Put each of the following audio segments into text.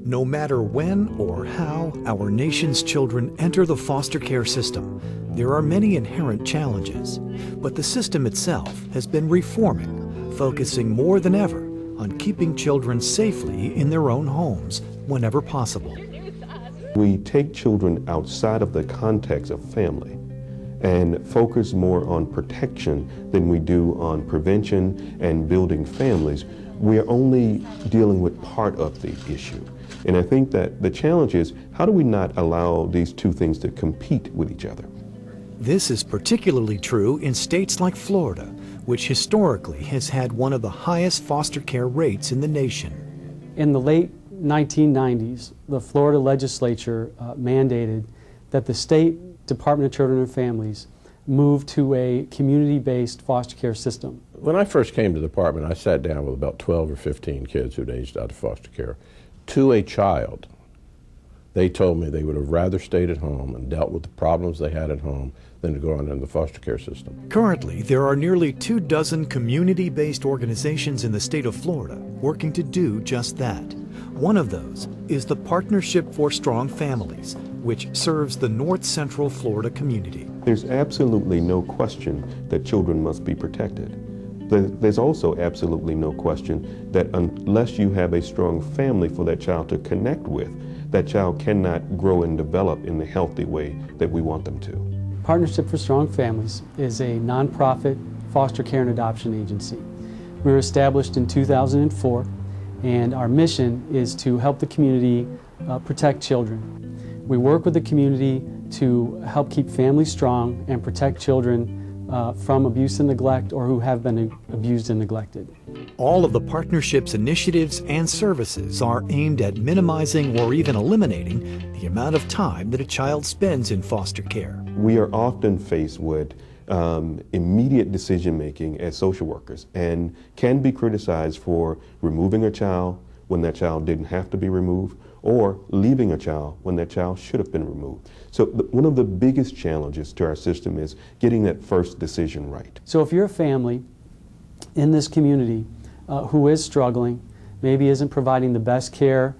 No matter when or how our nation's children enter the foster care system, there are many inherent challenges, but the system itself has been reforming, focusing more than ever on keeping children safely in their own homes whenever possible. We take children outside of the context of family and focus more on protection than we do on prevention and building families. We are only dealing with part of the issue. And I think that the challenge is, how do we not allow these two things to compete with each other? This is particularly true in states like Florida, which historically has had one of the highest foster care rates in the nation. In the late 1990s, the Florida legislature mandated that the State Department of Children and Families move to a community-based foster care system. When I first came to the department, I sat down with about 12 or 15 kids who'd aged out of foster care. To a child, they told me they would have rather stayed at home and dealt with the problems they had at home than to go on into the foster care system. Currently, there are nearly 24 community-based organizations in the state of Florida working to do just that. One of those is the Partnership for Strong Families, which serves the North Central Florida community. There's absolutely no question that children must be protected. There's also absolutely no question that unless you have a strong family for that child to connect with, that child cannot grow and develop in the healthy way that we want them to. Partnership for Strong Families is a nonprofit foster care and adoption agency. We were established in 2004, and our mission is to help the community protect children. We work with the community to help keep families strong and protect children from abuse and neglect, or who have been abused and neglected. All of the partnership's initiatives and services are aimed at minimizing or even eliminating the amount of time that a child spends in foster care. We are often faced with immediate decision making as social workers and can be criticized for removing a child when that child didn't have to be removed, or leaving a child when that child should have been removed. So one of the biggest challenges to our system is getting that first decision right. So if you're a family in this community who is struggling, maybe isn't providing the best care,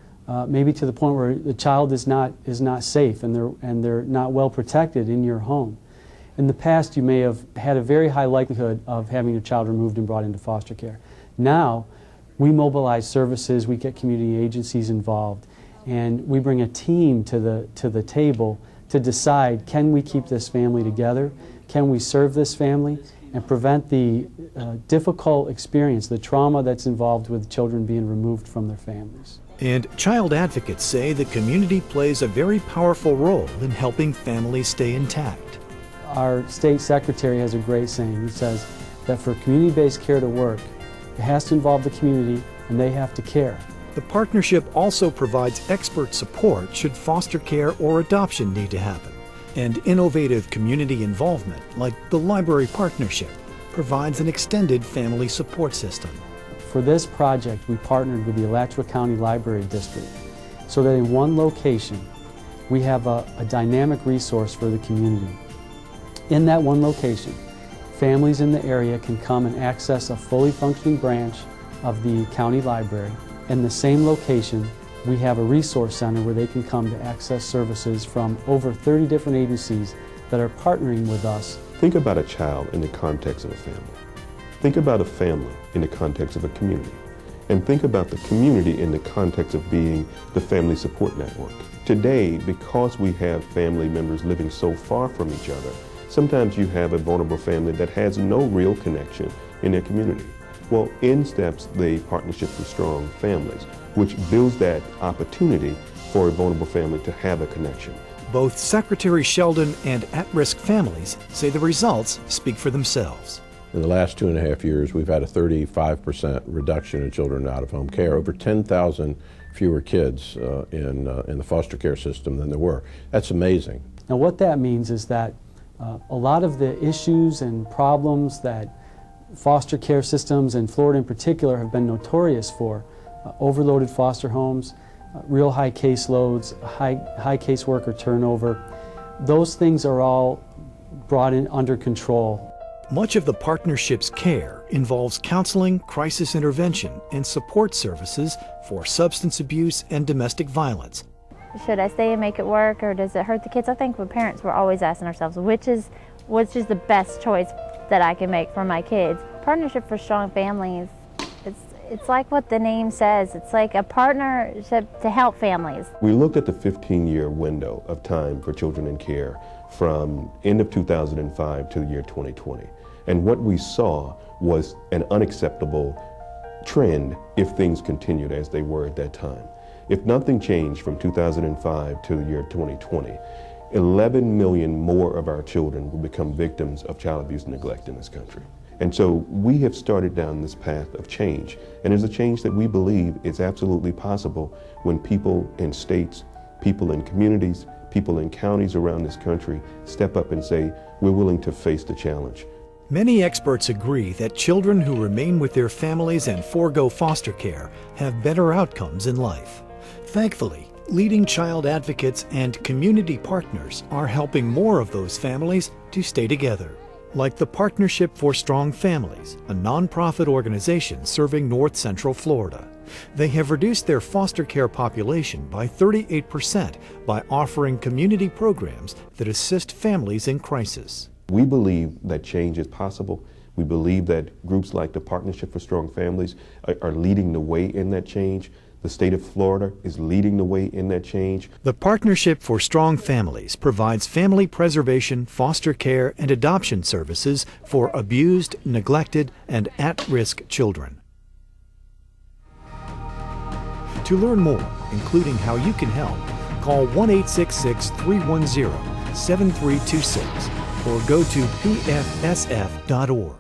maybe to the point where the child is not safe and they're not well protected in your home. In the past, you may have had a very high likelihood of having your child removed and brought into foster care. Now, we mobilize services, we get community agencies involved, and we bring a team to the table to decide, can we keep this family together? Can we serve this family and prevent the difficult experience, the trauma that's involved with children being removed from their families? And child advocates say the community plays a very powerful role in helping families stay intact. Our state secretary has a great saying. He says that for community-based care to work, it has to involve the community and they have to care. The partnership also provides expert support should foster care or adoption need to happen. And innovative community involvement, like the Library Partnership, provides an extended family support system. For this project, we partnered with the Alachua County Library District so that in one location, we have a dynamic resource for the community. In that one location, families in the area can come and access a fully functioning branch of the county library. In the same location, we have a resource center where they can come to access services from over 30 different agencies that are partnering with us. Think about a child in the context of a family. Think about a family in the context of a community. And think about the community in the context of being the family support network. Today, because we have family members living so far from each other, sometimes you have a vulnerable family that has no real connection in their community. Well, in steps the Partnership for Strong Families, which builds that opportunity for a vulnerable family to have a connection. Both Secretary Sheldon and at-risk families say the results speak for themselves. In the last 2.5 years, we've had a 35% reduction in children out of home care, over 10,000 fewer kids in the foster care system than there were. That's amazing. Now what that means is that a lot of the issues and problems that foster care systems, in Florida in particular, have been notorious for, overloaded foster homes, real high caseloads, high caseworker turnover, those things are all brought in under control. Much of the partnership's care involves counseling, crisis intervention, and support services for substance abuse and domestic violence. Should I stay and make it work, or does it hurt the kids? I think with parents, we're always asking ourselves, which is the best choice that I can make for my kids? Partnership for Strong Families, it's like what the name says. It's like a partnership to help families. We looked at the 15-year window of time for children in care from end of 2005 to the year 2020. And what we saw was an unacceptable trend if things continued as they were at that time. If nothing changed from 2005 to the year 2020, 11 million more of our children will become victims of child abuse and neglect in this country. And so we have started down this path of change. And it's a change that we believe is absolutely possible when people in states, people in communities, people in counties around this country step up and say, we're willing to face the challenge. Many experts agree that children who remain with their families and forego foster care have better outcomes in life. Thankfully, leading child advocates and community partners are helping more of those families to stay together. Like the Partnership for Strong Families, a nonprofit organization serving North Central Florida. They have reduced their foster care population by 38% by offering community programs that assist families in crisis. We believe that change is possible. We believe that groups like the Partnership for Strong Families are leading the way in that change. The state of Florida is leading the way in that change. The Partnership for Strong Families provides family preservation, foster care, and adoption services for abused, neglected, and at-risk children. To learn more, including how you can help, call 1-866-310-7326 or go to pfsf.org.